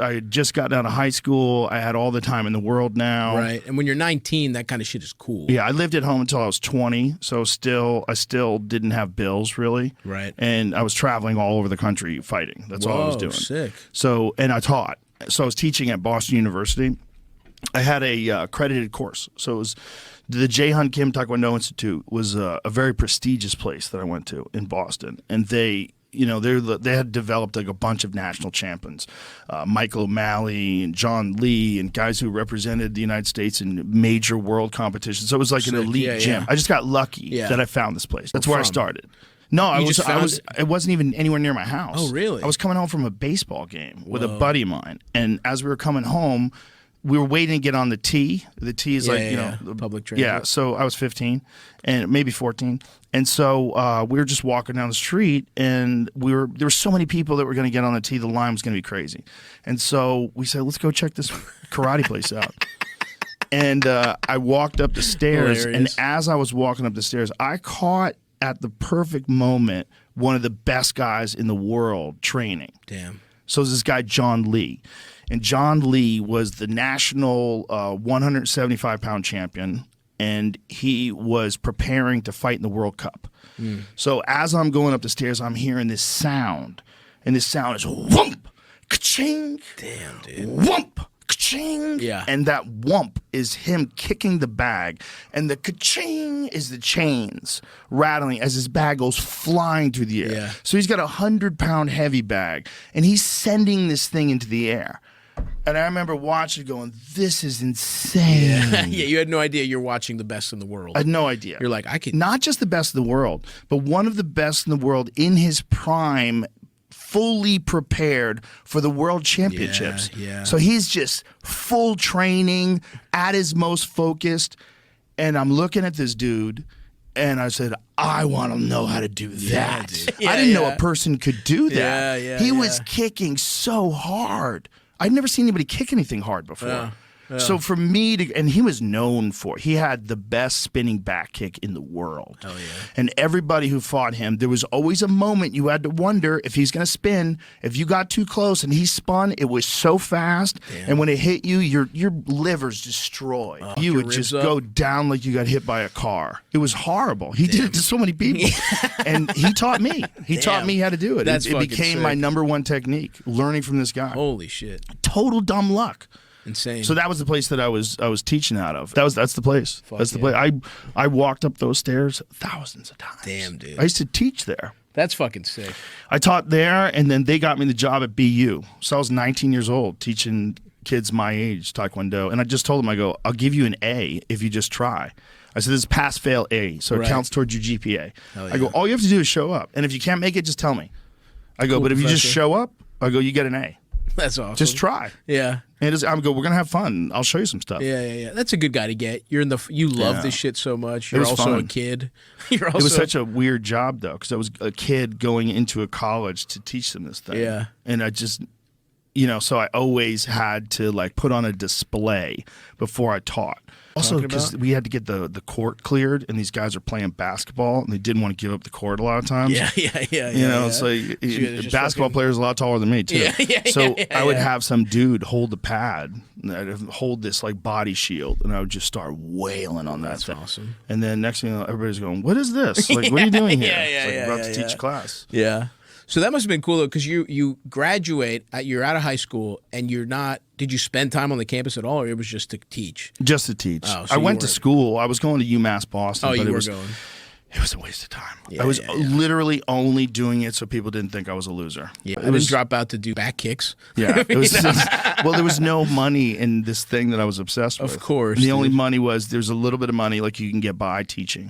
I had just gotten out of high school. I had all the time in the world now. Right. And when you're 19, that kind of shit is cool. Yeah, I lived at home until I was 20, so I still didn't have bills really. Right. And I was traveling all over the country fighting. That's all I was doing. Sick. So, and I taught. So I was teaching at Boston University. I had a accredited course. So it was the Jae Hun Kim Taekwondo Institute was a very prestigious place that I went to in Boston, and they had developed like a bunch of national champions, Michael O'Malley and John Lee, and guys who represented the United States in major world competitions. So it was like an elite gym. I just got lucky that I found this place. That's where I started. No, it wasn't even anywhere near my house. Oh, really? I was coming home from a baseball game with a buddy of mine, and as we were coming home, we were waiting to get on the T. The T is the public transit. Yeah, so I was 15 and maybe 14. And so we were just walking down the street, and there were so many people that were going to get on the T, the line was going to be crazy. And so we said, let's go check this karate place out. And I walked up the stairs, and as I was walking up the stairs, I caught at the perfect moment one of the best guys in the world training. Damn. So there's this guy, John Lee. And John Lee was the national 175-pound champion, and he was preparing to fight in the World Cup. So as I'm going up the stairs, I'm hearing this sound, and this sound is whoomp, ka-ching, damn, dude, whoomp, ka-ching. Yeah. And that whoomp is him kicking the bag, and the ka-ching is the chains rattling as his bag goes flying through the air. Yeah. So he's got a 100-pound heavy bag, and he's sending this thing into the air. And I remember watching going, this is insane. Yeah, you had no idea you're watching the best in the world. I had no idea. You're like, I could. Not just the best in the world, but one of the best in the world in his prime, fully prepared for the world championships. Yeah. So he's just full training, at his most focused. And I'm looking at this dude, and I said, I want to know how to do that. I didn't know a person could do that. He was kicking so hard. I'd never seen anybody kick anything hard before. So for me to, and he was known for, he had the best spinning back kick in the world. Hell yeah. And everybody who fought him, there was always a moment you had to wonder if he's going to spin. If you got too close and he spun, it was so fast. Damn. And when it hit you, your liver's destroyed. You would just go down like you got hit by a car. It was horrible. He did it to so many people. And he taught me. He taught me how to do it. It became my #1 technique, learning from this guy. Holy shit. Total dumb luck. Insane. So that was the place that I was teaching out of. That's the place. That's the place. I walked up those stairs thousands of times. Damn, dude. I used to teach there. That's fucking sick. I taught there, and then they got me the job at BU. So I was 19 years old teaching kids my age Taekwondo, and I just told them, I go, I'll give you an A if you just try. I said, this is pass-fail A, so it counts towards your GPA. I go, all you have to do is show up, and if you can't make it, just tell me. I go, but if you just show up, I go, you get an A. That's awesome. Just try. Yeah. And I'm go, we're gonna have fun. I'll show you some stuff. Yeah. That's a good guy to get. You love this shit so much. You're also a kid. It was such a weird job though, because I was a kid going into a college to teach them this thing. Yeah. And I just, so I always had to like put on a display before I taught. Also, because we had to get the court cleared, and these guys are playing basketball, and they didn't want to give up the court a lot of times. Yeah. It's like basketball players are a lot taller than me too. So I would have some dude hold the pad, and I'd hold this like body shield, and I would just start wailing on that. That's awesome. And then next thing you know, everybody's going, "What is this? Like, what are you doing here?" It's like, about to teach a class. Yeah. So that must have been cool though, because you graduate, you're out of high school, and you're not. Did you spend time on the campus at all, or it was just to teach? Just to teach. Oh, so I went to school. I was going to UMass Boston. Oh, but you were going. It was a waste of time. I was literally only doing it so people didn't think I was a loser. Yeah, I didn't drop out to do back kicks. Yeah, it was well, there was no money in this thing that I was obsessed with. Of course. And the only money was there's a little bit of money like you can get by teaching.